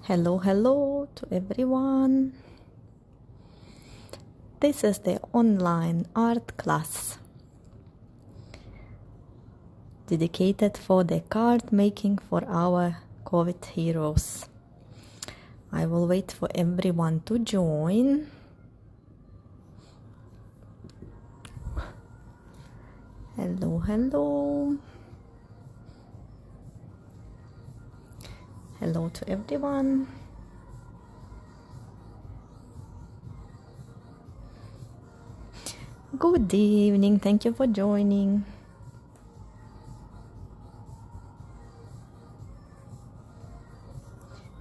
Hello to everyone. This is the online art class dedicated for the card making for our COVID heroes. I will wait for everyone to join. Hello. Hello to everyone. Good evening. Thank you for joining.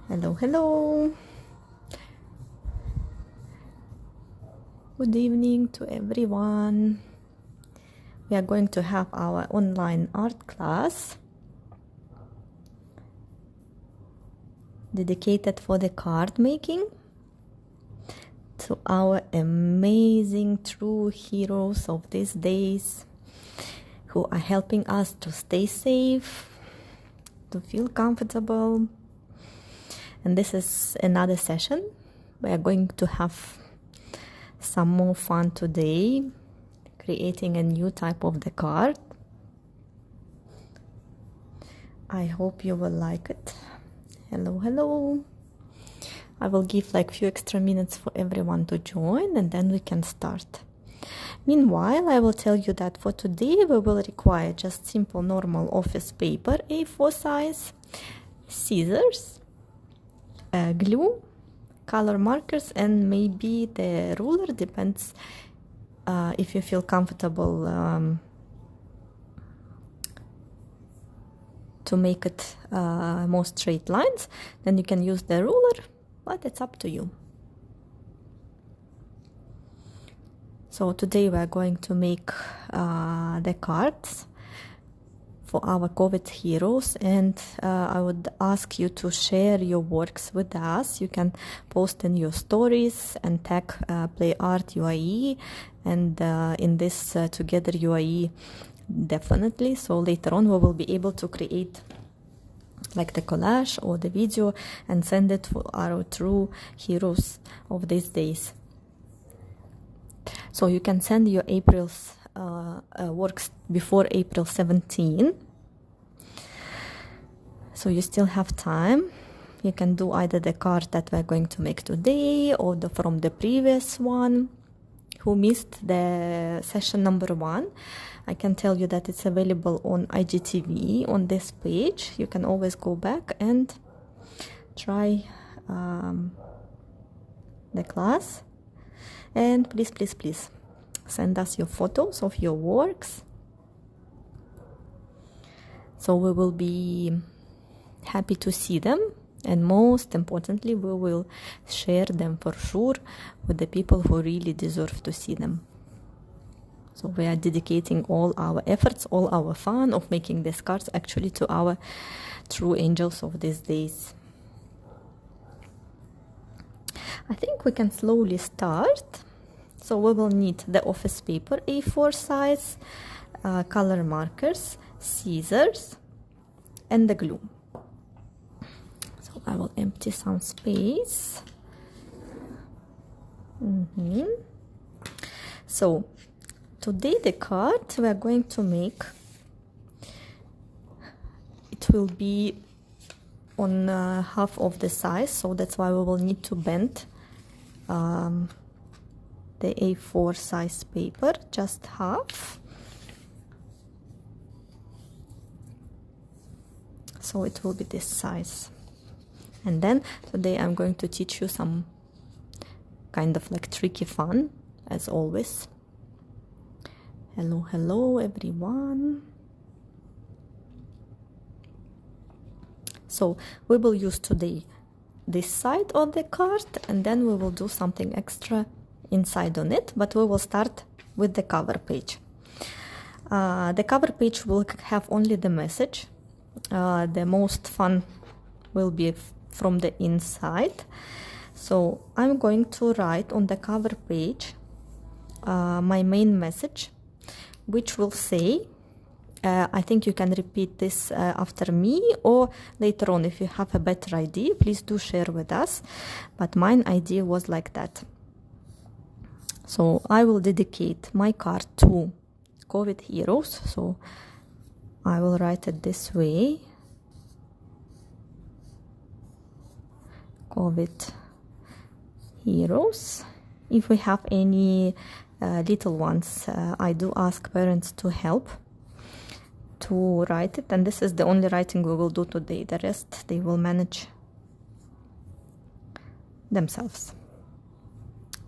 Hello. Good evening to everyone. We are going to have our online art class dedicated for the card making to our amazing true heroes of these days who are helping us to stay safe, to feel comfortable. And this is another session. We are going to have some more fun today, creating a new type of the card. I hope you will like it. Hello. I will give like few extra minutes for everyone to join and then we can start. Meanwhile, I will tell you that for today we will require just simple normal office paper, A4 size, scissors, glue, color markers, and maybe the ruler. Depends if you feel comfortable to make it more straight lines, then you can use the ruler, but it's up to you. So today we are going to make the cards for our COVID heroes, and I would ask you to share your works with us. You can post in your stories and tag Play Art UAE and in this Together UAE definitely. So later on we will be able to create like the collage or the video and send it for our true heroes of these days. So you can send your April's works before April 17. So you still have time. You can do either the card that we're going to make today or from the previous one. Who missed the session number 1, I can tell you that it's available on IGTV on this page. You can always go back and try the class. And please send us your photos of your works. So we will be happy to see them. And most importantly, we will share them for sure with the people who really deserve to see them. So we are dedicating all our efforts, all our fun of making these cards actually to our true angels of these days. I think we can slowly start. So we will need the office paper, A4 size, color markers, scissors, and the glue. So I will empty some space. So today the card we are going to make, it will be on half of the size, so that's why we will need to bend the A4 size paper, just half. So it will be this size. And then today I'm going to teach you some kind of like tricky fun, as always. Hello everyone. So we will use today this side of the card and then we will do something extra inside on it, but we will start with the cover page. The cover page will have only the message. The most fun will be from the inside. So I'm going to write on the cover page my main message, which will say I think you can repeat this after me, or later on if you have a better idea, please do share with us. But mine idea was like that. So I will dedicate my card to COVID heroes. So I will write it this way. COVID heroes. If we have any little ones, I do ask parents to help to write it, and this is the only writing we will do today. The rest they will manage themselves.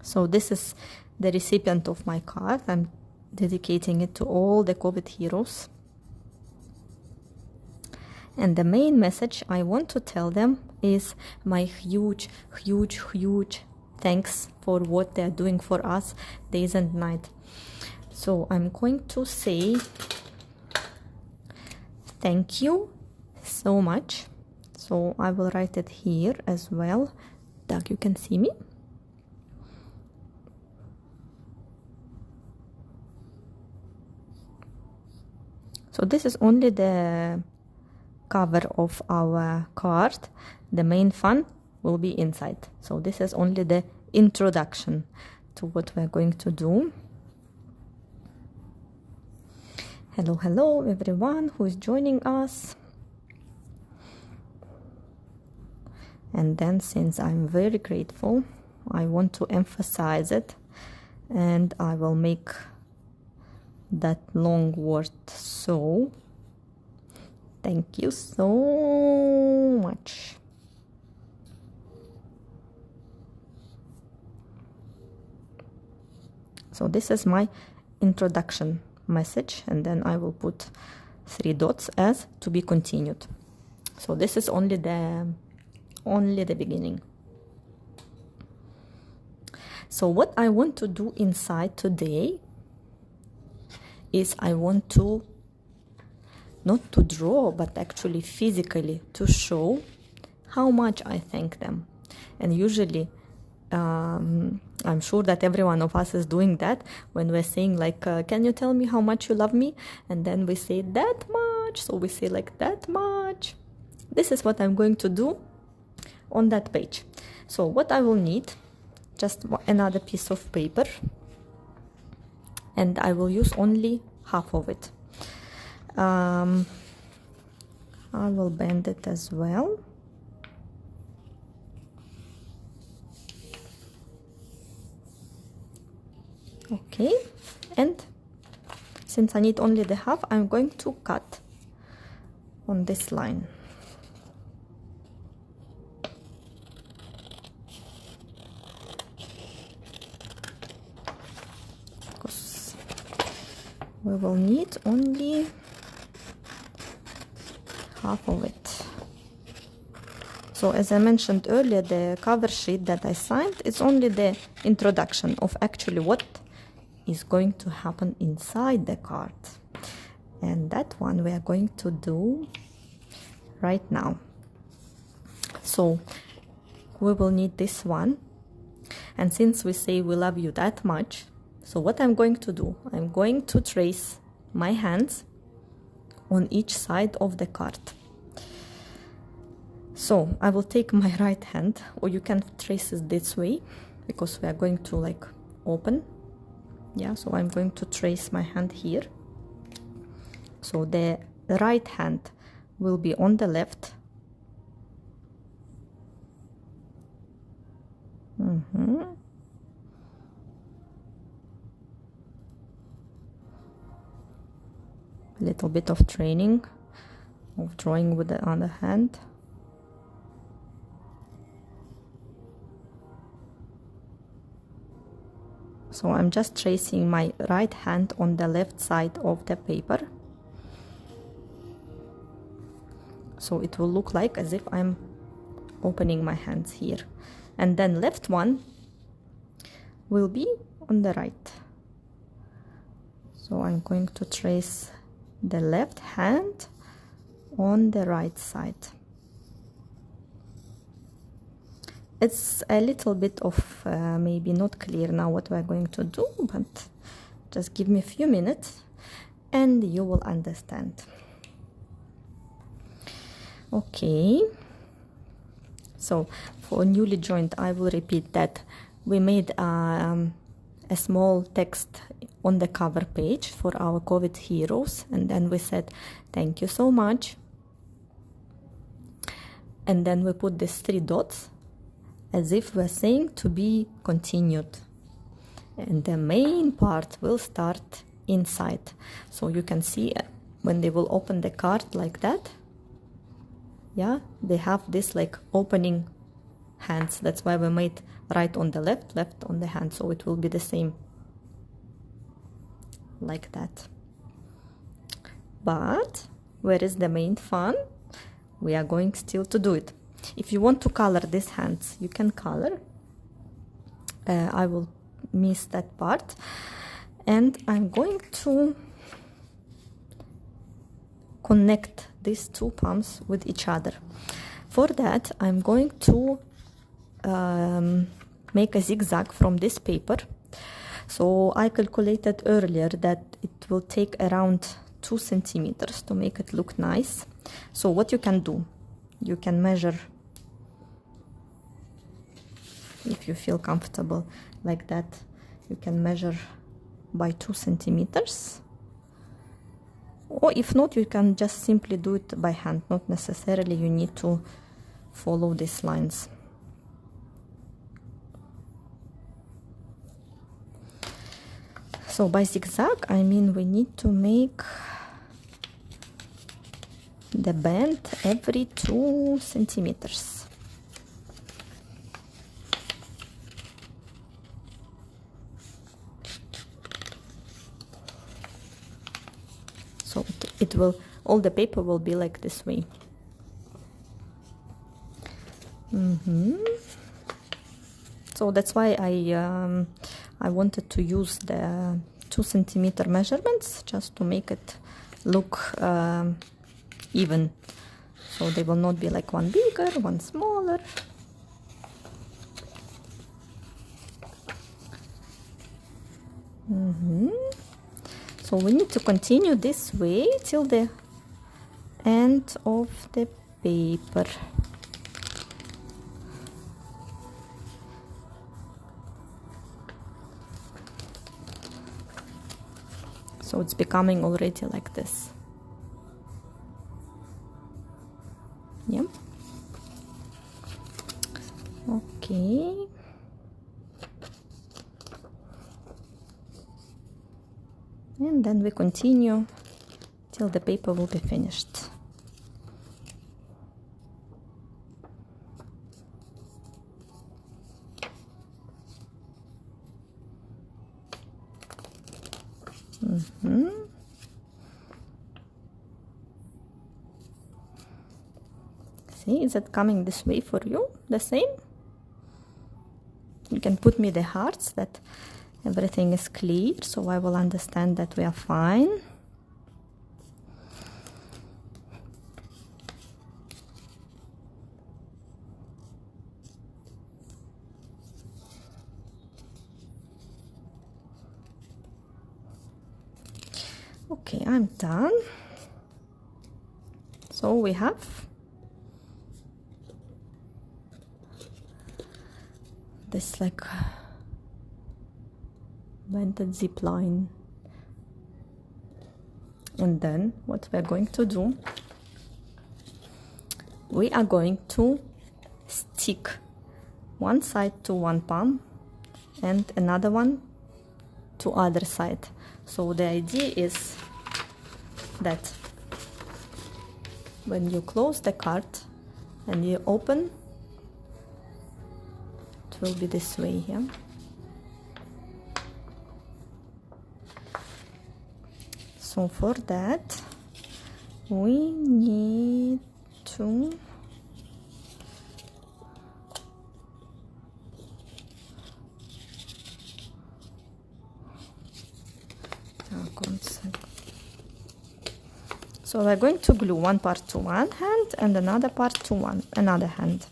So this is the recipient of my card. I'm dedicating it to all the COVID heroes. And the main message I want to tell them is my huge thanks for what they're doing for us days and night. So I'm going to say thank you so much. So I will write it here as well. Doug, you can see me. So this is only the cover of our card. The main fun will be inside. So this is only the introduction to what we're going to do. Hello everyone who is joining us. And then, since I'm very grateful, I want to emphasize it, and I will make that long word so. Thank you so much. So this is my introduction message, and then I will put 3 dots as to be continued. So this is only the beginning. So what I want to do inside today is I want to not to draw, but actually physically to show how much I thank them. And usually I'm sure that every one of us is doing that when we're saying like, can you tell me how much you love me? And then we say that much. So we say like that much. This is what I'm going to do on that page. So what I will need, just another piece of paper, and I will use only half of it. I will bend it as well. Okay, and since I need only the half, I'm going to cut on this line. Because we will need only half of it. So as I mentioned earlier, the cover sheet that I signed is only the introduction of actually what is going to happen inside the card. And that one we are going to do right now. So we will need this one. And since we say we love you that much, so what I'm going to do, I'm going to trace my hands on each side of the card. So I will take my right hand, or you can trace it this way, because we are going to like open. Yeah, so I'm going to trace my hand here. So the right hand will be on the left. A little bit of training of drawing with the other hand. So I'm just tracing my right hand on the left side of the paper. So it will look like as if I'm opening my hands here. And then left one will be on the right. So I'm going to trace the left hand on the right side. It's a little bit of maybe not clear now what we're going to do, but just give me a few minutes and you will understand. Okay, so for newly joined, I will repeat that we made a small text on the cover page for our COVID heroes, and then we said thank you so much, and then we put these 3 dots as if we're saying to be continued, and the main part will start inside. So you can see when they will open the card like that, yeah, they have this like opening hands. That's why we made right on the left, left on the hand, so it will be the same like that. But where is the main fun? We are going still to do it. If you want to color these hands, you can color. I will miss that part, and I'm going to connect these 2 palms with each other. For that, I'm going to make a zigzag from this paper. So I calculated earlier that it will take around 2 centimeters to make it look nice. So what you can do, you can measure, if you feel comfortable like that, you can measure by 2 centimeters. Or if not, you can just simply do it by hand. Not necessarily you need to follow these lines. So by zigzag, I mean we need to make the bend every 2 centimeters. So it will, all the paper will be like this way. So that's why I wanted to use the 2 centimeter measurements, just to make it look even. So they will not be like one bigger, one smaller. So we need to continue this way till the end of the paper. So it's becoming already like this. Yeah. Okay. And then we continue till the paper will be finished. See, is it coming this way for you? The same? You can put me the hearts that everything is clear, so I will understand that we are fine. Okay, I'm done. So we have this like vented zip line, and then what we're going to do, we are going to stick one side to one palm and another one to other side. So the idea is that when you close the card and you open, it will be this way, yeah. So for that we need to so we're going to glue one part to one hand and another part to another hand.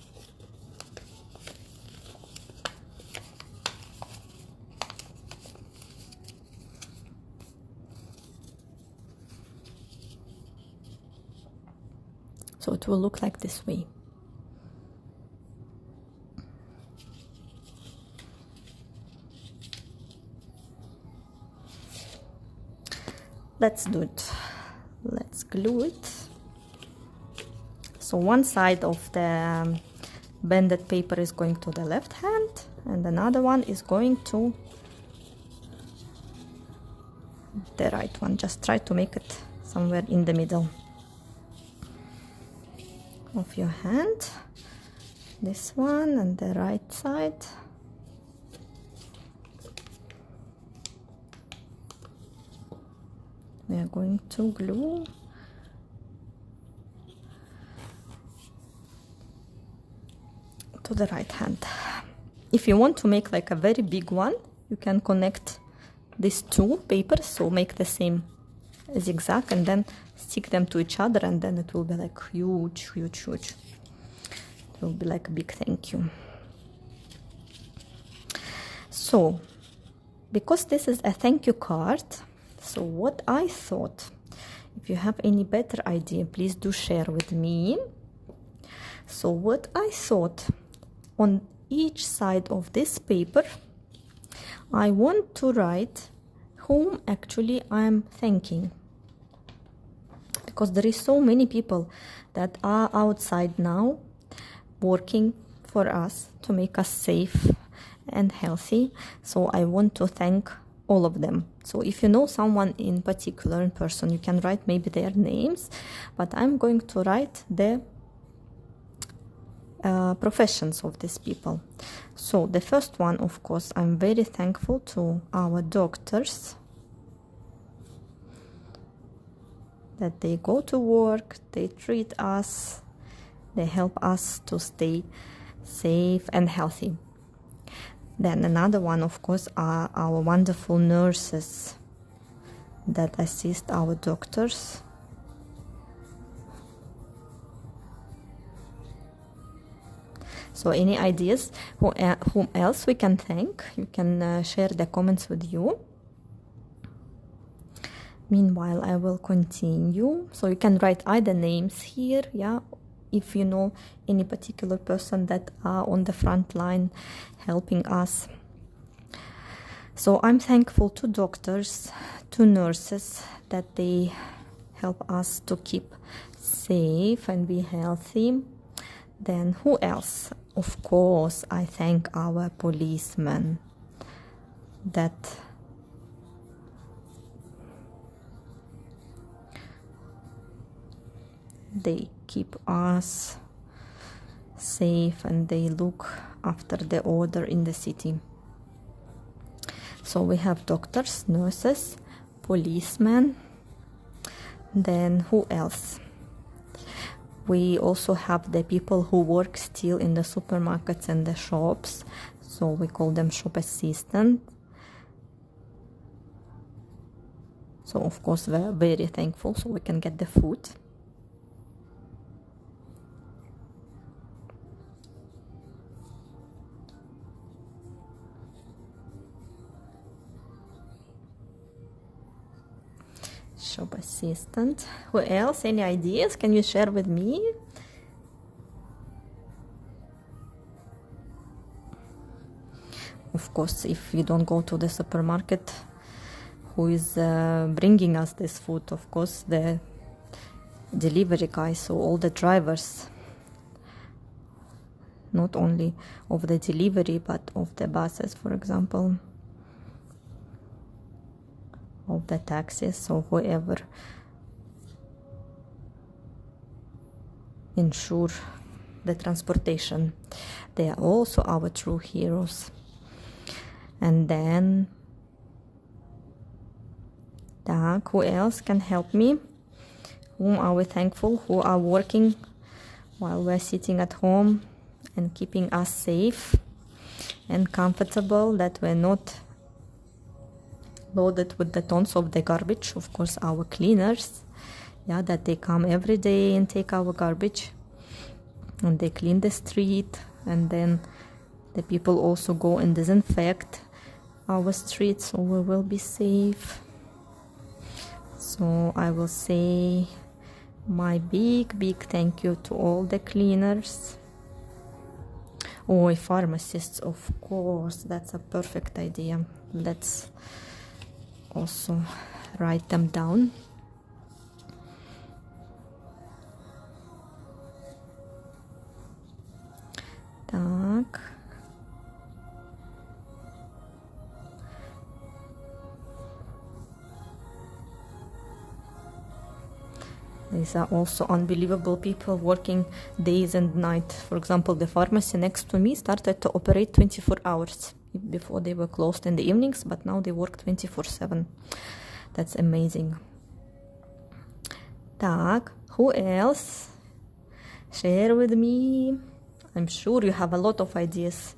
it will look like this way. Let's do it. Let's glue it. So one side of the bended paper is going to the left hand, and another one is going to the right one. Just try to make it somewhere in the middle of your hand. This one and the right side. We are going to glue to the right hand. If you want to make like a very big one, you can connect these two papers, so make the same zigzag and then stick them to each other, and then it will be like huge. It will be like a big thank you. So because this is a thank you card, so what I thought, if you have any better idea, please do share with me. So what I thought, on each side of this paper, I want to write whom actually I'm thanking. Because there is so many people that are outside now working for us to make us safe and healthy. So I want to thank all of them. So if you know someone in particular in person, you can write maybe their names, but I'm going to write the professions of these people. So the first one, of course, I'm very thankful to our doctors, that they go to work, they treat us, they help us to stay safe and healthy. Then another one, of course, are our wonderful nurses that assist our doctors. So any ideas whom else we can thank? You can share the comments with you. Meanwhile, I will continue. So you can write either names here, yeah, if you know any particular person that are on the front line helping us. So I'm thankful to doctors, to nurses, that they help us to keep safe and be healthy. Then who else? Of course, I thank our policemen that they keep us safe and they look after the order in the city. So we have doctors, nurses, policemen. Then who else? We also have the people who work still in the supermarkets and the shops. So we call them shop assistants. So of course we're very thankful so we can get the food. Shop assistant. Who else? Any ideas? Can you share with me? Of course, if you don't go to the supermarket, who is bringing us this food? Of course, the delivery guys, so all the drivers, not only of the delivery, but of the buses, for example, of the taxis, so whoever ensure the transportation, they are also our true heroes. And then who else can help me? Whom are we thankful? Who are working while we're sitting at home and keeping us safe and comfortable, that we're not loaded with the tons of the garbage? Of course, our cleaners, yeah, that they come every day and take our garbage and they clean the street, and then the people also go and disinfect our streets so we will be safe. So I will say My big thank you to all the cleaners. Oh, pharmacists, of course, that's a perfect idea. Let's also write them down. Так. These are also unbelievable people working days and night. For example, the pharmacy next to me started to operate 24 hours. Before they were closed in the evenings, but now they work 24/7. That's amazing. Так, who else? Share with me. I'm sure you have a lot of ideas.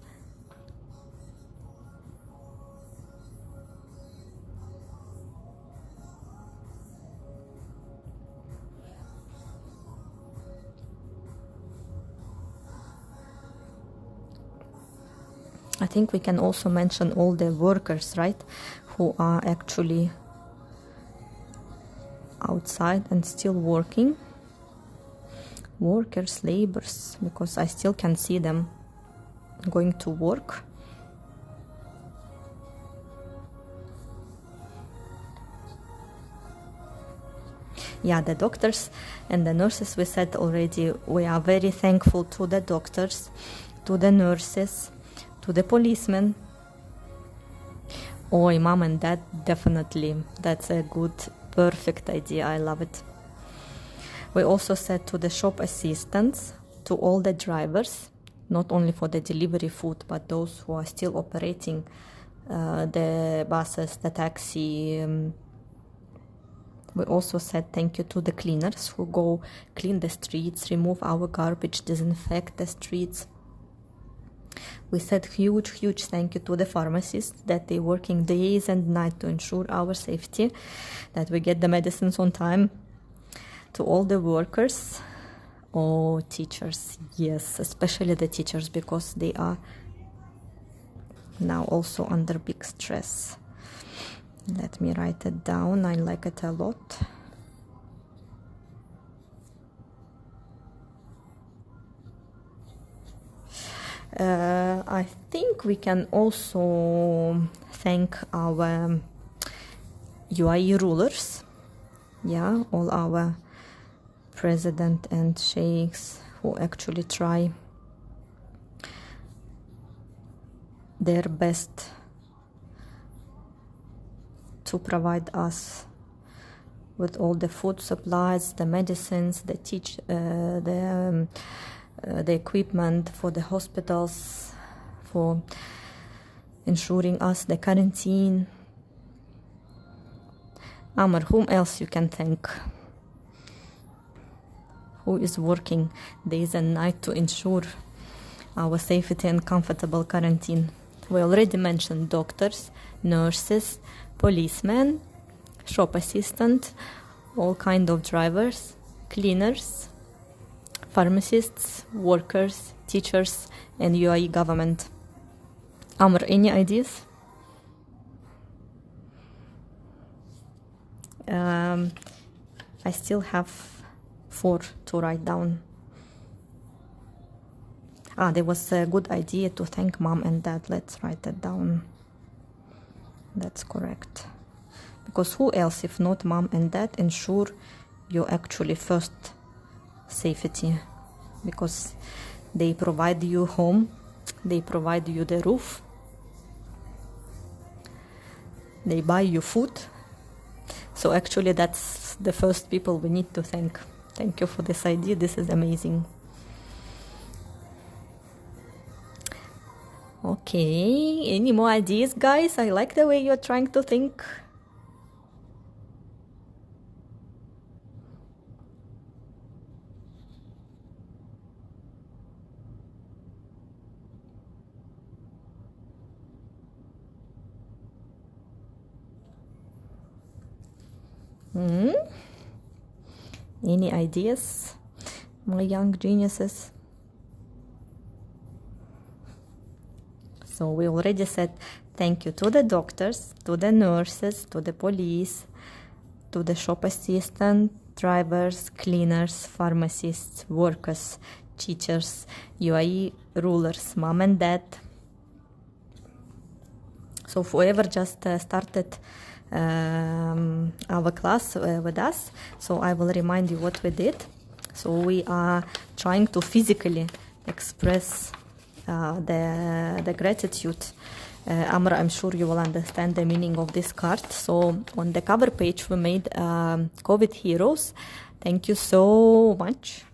I think we can also mention all the workers, right, who are actually outside and still working. Workers, laborers, because I still can see them going to work. Yeah, the doctors and the nurses, we said already, we are very thankful to the doctors, to the nurses, to the policemen. Oh, mom and dad, definitely. That's a good, perfect idea. I love it. We also said to the shop assistants, to all the drivers, not only for the delivery food, but those who are still operating the buses, the taxi. We also said thank you to the cleaners who go clean the streets, remove our garbage, disinfect the streets. We said huge thank you to the pharmacists that they're working days and night to ensure our safety, that we get the medicines on time. To all the workers, oh, teachers, yes, especially the teachers, because they are now also under big stress. Let me write it down. I like it a lot. I think we can also thank our UAE rulers, yeah, all our president and sheikhs who actually try their best to provide us with all the food supplies, the medicines, the equipment for the hospitals, for ensuring us the quarantine. Amr, whom else you can thank? Who is working days and night to ensure our safety and comfortable quarantine? We already mentioned doctors, nurses, policemen, shop assistant, all kind of drivers, cleaners, pharmacists, workers, teachers, and UAE government. Amr, any ideas? I still have 4 to write down. There was a good idea to thank mom and dad. Let's write that down. That's correct. Because who else, if not mom and dad, ensure your actually first safety? Because they provide you home, they provide you the roof, they buy you food. So actually that's the first people we need to thank. Thank you for this idea. This is amazing. Okay, any more ideas, guys? I like the way you're trying to think. Any ideas, my young geniuses? So we already said thank you to the doctors, to the nurses, to the police, to the shop assistant, drivers, cleaners, pharmacists, workers, teachers, UAE rulers, mom and dad. So whoever just started our class with us, so I will remind you what we did. So we are trying to physically express the gratitude. Amra, I'm sure you will understand the meaning of this card. So on the cover page we made COVID heroes. Thank you so much,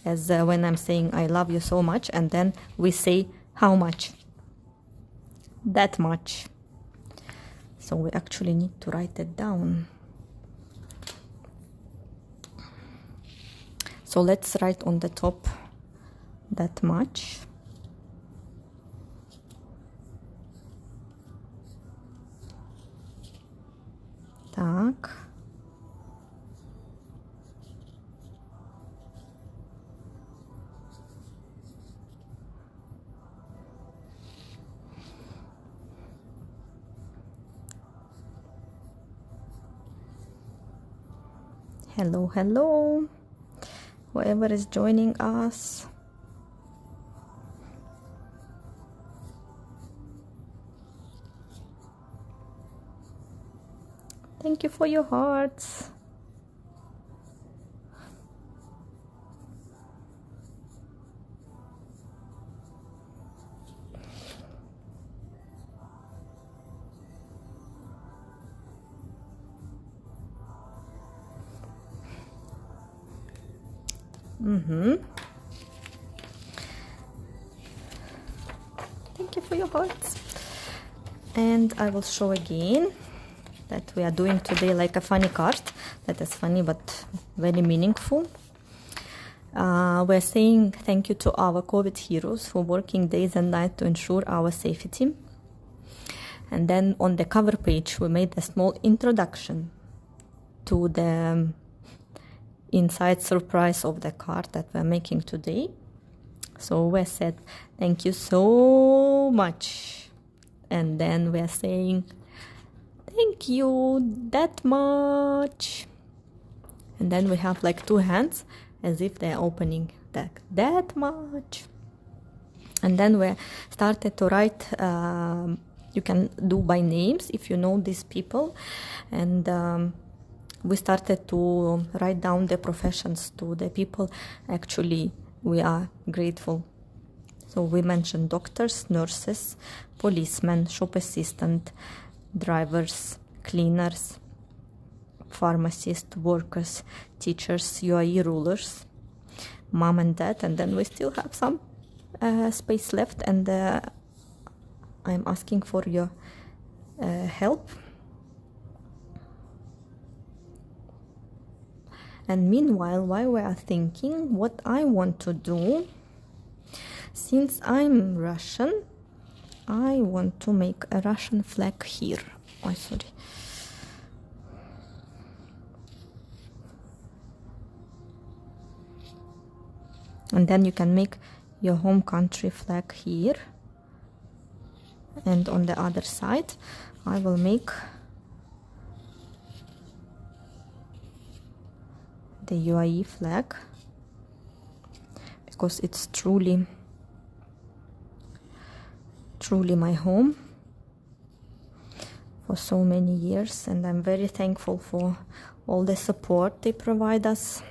as when I'm saying I love you so much, and then we say how much. That much. So we actually need to write it down. So let's write on the top that much. Так. Hello, hello, whoever is joining us. Thank you for your hearts. Thank you for your hearts. And I will show again that we are doing today like a funny card that is funny but very meaningful. We're saying thank you to our COVID heroes for working days and nights to ensure our safety. And then on the cover page we made a small introduction to the inside surprise of the card that we're making today. So we said thank you so much, and then we're saying thank you that much, and then we have like two hands as if they're opening that much. And then we started to write, you can do by names if you know these people, and we started to write down the professions to the people actually we are grateful. So we mentioned doctors, nurses, policemen, shop assistant, drivers, cleaners, pharmacists, workers, teachers, UAE rulers, mom and dad, and then we still have some space left, and I'm asking for your help. And meanwhile, while we are thinking what I want to do, since I'm Russian, I want to make a Russian flag here. Oh, sorry. And then you can make your home country flag here. And on the other side, I will make the UAE flag, because it's truly my home for so many years, and I'm very thankful for all the support they provide us.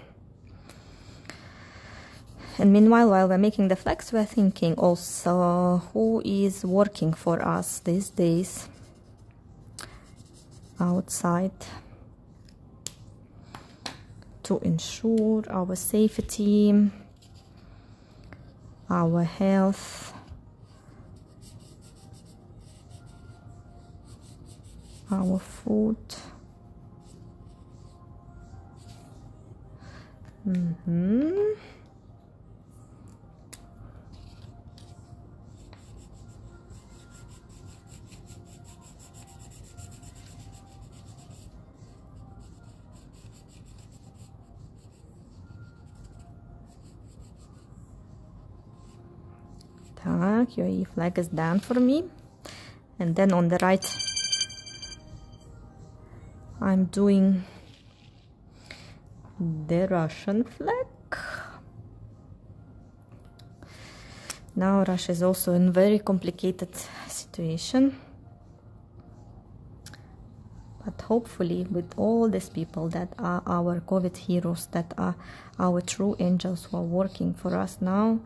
And meanwhile, while we're making the flags, we're thinking also who is working for us these days outside to ensure our safety, our health, our food. Так, UAE flag is done for me. And then on the right, I'm doing the Russian flag. Now Russia is also in very complicated situation. But hopefully with all these people that are our COVID heroes, that are our true angels who are working for us now,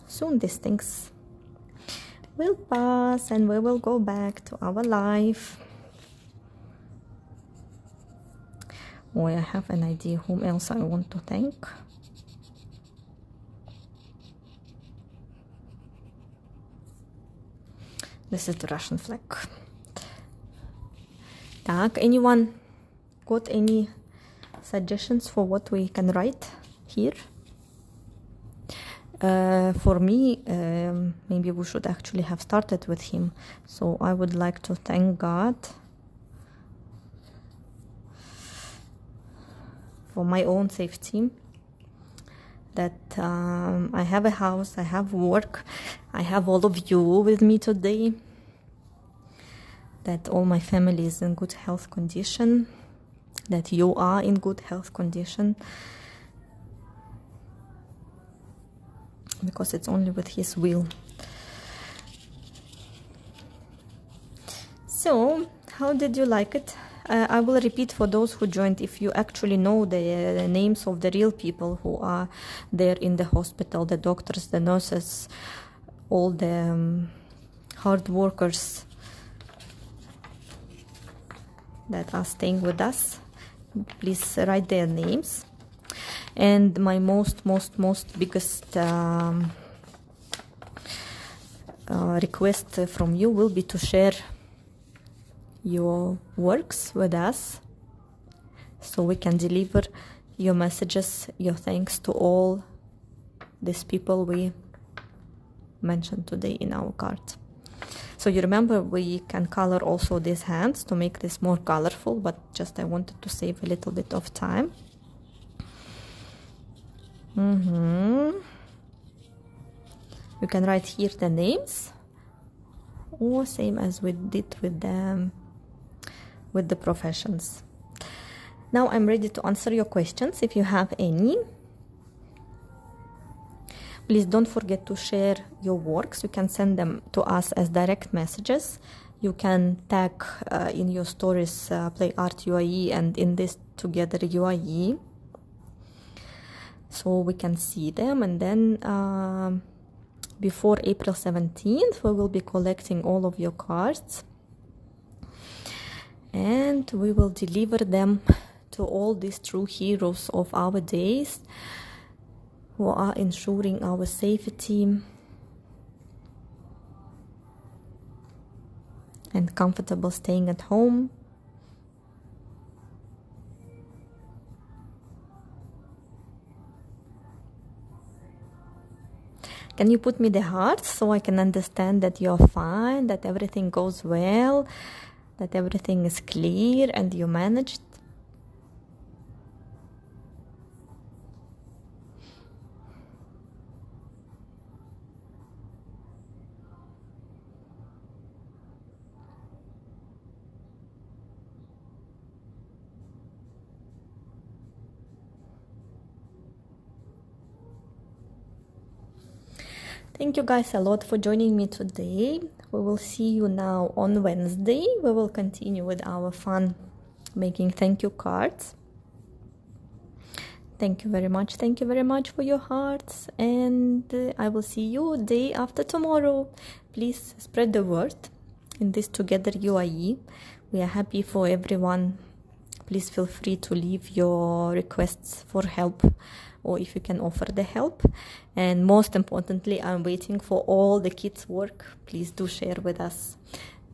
soon these things will pass and we will go back to our life. Oh, I have an idea whom else I want to thank. This is the Russian flag. Так, anyone got any suggestions for what we can write here? For me, maybe we should actually have started with him. So I would like to thank God for my own safety, that I have a house, I have work, I have all of you with me today, that all my family is in good health condition, that you are in good health condition, because it's only with His will. So, how did you like it? I will repeat for those who joined, if you actually know the names of the real people who are there in the hospital, the doctors, the nurses, all the hard workers that are staying with us, please write their names. And my most biggest request from you will be to share your works with us, so we can deliver your messages, your thanks to all these people we mentioned today in our card. So you remember we can color also these hands to make this more colorful, but just I wanted to save a little bit of time. You can write here the names, or same as we did with the professions. Now I'm ready to answer your questions if you have any. Please don't forget to share your works. You can send them to us as direct messages. You can tag in your stories Play Art UAE and in this Together UAE, so we can see them. And then before April 17th we will be collecting all of your cards, and we will deliver them to all these true heroes of our days who are ensuring our safety and comfortable staying at home. Can you put me the hearts so I can understand that you're fine, that everything goes well, that everything is clear and you managed? Thank you guys a lot for joining me today. We will see you now on Wednesday. We will continue with our fun making thank you cards. Thank you very much. Thank you very much for your hearts. And I will see you day after tomorrow. Please spread the word in this Together UAE. We are happy for everyone. Please feel free to leave your requests for help, or if you can offer the help. And most importantly, I'm waiting for all the kids' work. Please do share with us.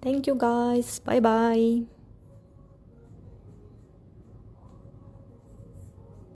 Thank you guys. Bye bye.